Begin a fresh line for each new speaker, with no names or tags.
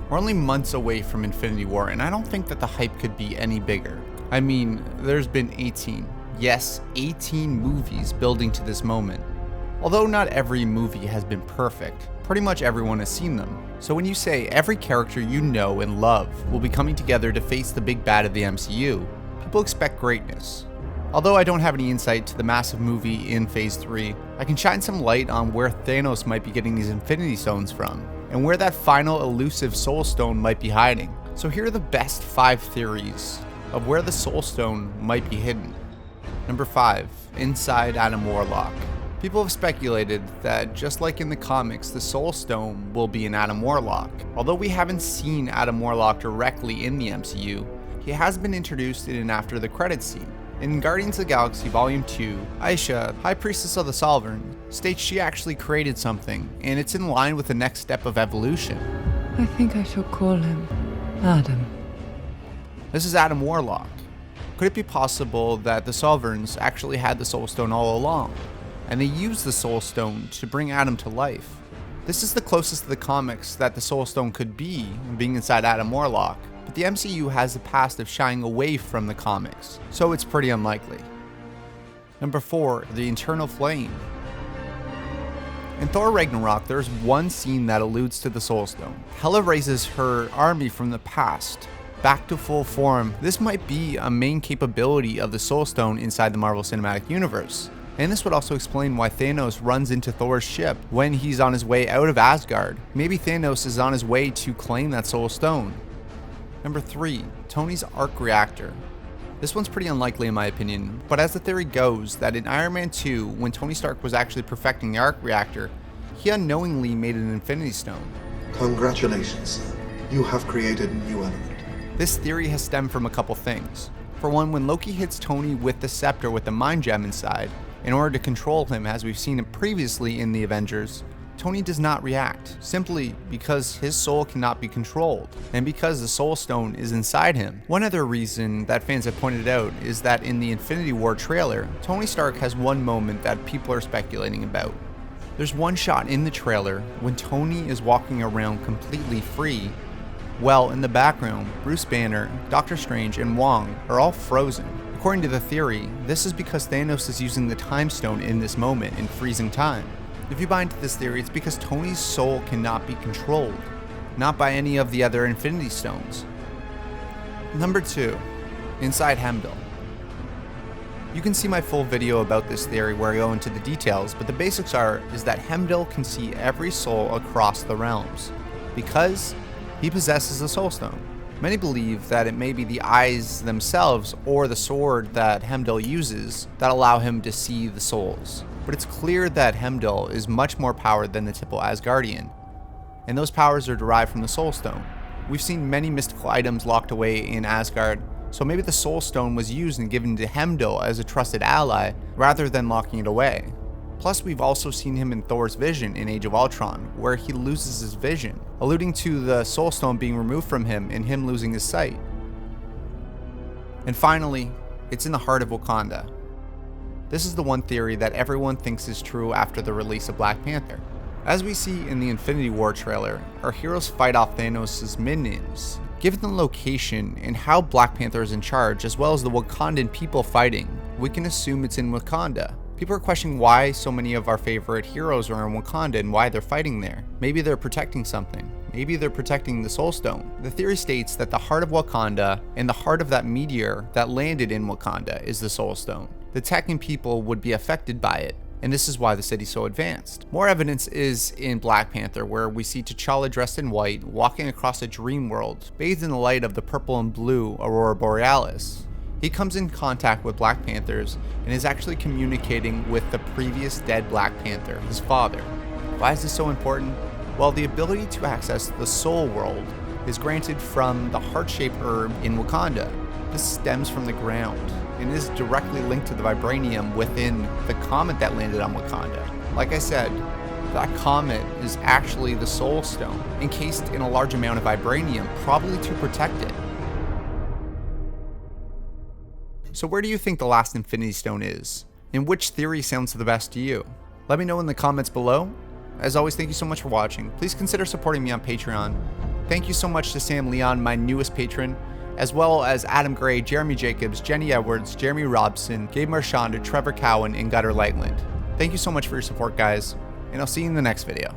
We're only months away from Infinity War, and I don't think that the hype could be any bigger. I mean, there's been 18, yes, 18 movies building to this moment. Although not every movie has been perfect, pretty much everyone has seen them. So when you say every character you know and love will be coming together to face the big bad of the MCU, people expect greatness. Although I don't have any insight to the massive movie in Phase 3, I can shine some light on where Thanos might be getting these Infinity Stones from, and where that final elusive Soul Stone might be hiding. So here are the best 5 theories of where the Soul Stone might be hidden. Number 5, inside Adam Warlock. People have speculated that just like in the comics, the Soul Stone will be in Adam Warlock. Although we haven't seen Adam Warlock directly in the MCU, he has been introduced in an after the credits scene. In Guardians of the Galaxy Volume 2, Aisha, High Priestess of the Sovereign, states she actually created something, and it's in line with the next step of evolution.
I think I shall call him Adam.
This is Adam Warlock. Could it be possible that the Sovereigns actually had the Soul Stone all along, and they used the Soul Stone to bring Adam to life? This is the closest to the comics that the Soul Stone could be, being inside Adam Warlock. But the MCU has a past of shying away from the comics, so it's pretty unlikely. Number 4, the Eternal Flame. In Thor Ragnarok, there's one scene that alludes to the Soul Stone. Hela raises her army from the past back to full form. This might be a main capability of the Soul Stone inside the Marvel Cinematic Universe. And this would also explain why Thanos runs into Thor's ship when he's on his way out of Asgard. Maybe Thanos is on his way to claim that Soul Stone. Number 3, Tony's arc reactor. This one's pretty unlikely in my opinion, but as the theory goes that in Iron Man 2, when Tony Stark was actually perfecting the arc reactor, he unknowingly made an Infinity Stone.
Congratulations, son. You have created a new element.
This theory has stemmed from a couple things. For one, when Loki hits Tony with the scepter with the mind gem inside, in order to control him as we've seen him previously in the Avengers, Tony does not react, simply because his soul cannot be controlled, and because the Soul Stone is inside him. One other reason that fans have pointed out is that in the Infinity War trailer, Tony Stark has one moment that people are speculating about. There's one shot in the trailer when Tony is walking around completely free, while in the background, Bruce Banner, Doctor Strange, and Wong are all frozen. According to the theory, this is because Thanos is using the Time Stone in this moment in freezing time. If you buy into this theory, it's because Tony's soul cannot be controlled, not by any of the other Infinity Stones. Number 2, inside Heimdall. You can see my full video about this theory where I go into the details, but the basics is that Heimdall can see every soul across the realms, because he possesses the Soul Stone. Many believe that it may be the eyes themselves or the sword that Heimdall uses that allow him to see the souls. But it's clear that Heimdall is much more powered than the typical Asgardian, and those powers are derived from the Soul Stone. We've seen many mystical items locked away in Asgard, so maybe the Soul Stone was used and given to Heimdall as a trusted ally rather than locking it away. Plus, we've also seen him in Thor's vision in Age of Ultron, where he loses his vision, alluding to the Soul Stone being removed from him and him losing his sight. And finally, it's in the heart of Wakanda. This is the one theory that everyone thinks is true after the release of Black Panther. As we see in the Infinity War trailer, our heroes fight off Thanos' minions. Given the location and how Black Panther is in charge, as well as the Wakandan people fighting, we can assume it's in Wakanda. People are questioning why so many of our favorite heroes are in Wakanda and why they're fighting there. Maybe they're protecting something. Maybe they're protecting the Soul Stone. The theory states that the heart of Wakanda and the heart of that meteor that landed in Wakanda is the Soul Stone. The tech and people would be affected by it, and this is why the city's so advanced. More evidence is in Black Panther, where we see T'Challa dressed in white, walking across a dream world, bathed in the light of the purple and blue Aurora Borealis. He comes in contact with Black Panthers and is actually communicating with the previous dead Black Panther, his father. Why is this so important? Well, the ability to access the Soul World is granted from the heart-shaped herb in Wakanda. This stems from the ground and is directly linked to the vibranium within the comet that landed on Wakanda. Like I said, that comet is actually the Soul Stone, encased in a large amount of vibranium, probably to protect it. So where do you think the last Infinity Stone is? And which theory sounds the best to you? Let me know in the comments below. As always, thank you so much for watching. Please consider supporting me on Patreon. Thank you so much to Sam Leon, my newest patron, as well as Adam Gray, Jeremy Jacobs, Jenny Edwards, Jeremy Robson, Gabe Marchand, Trevor Cowan, and Gutter Lightland. Thank you so much for your support, guys, and I'll see you in the next video.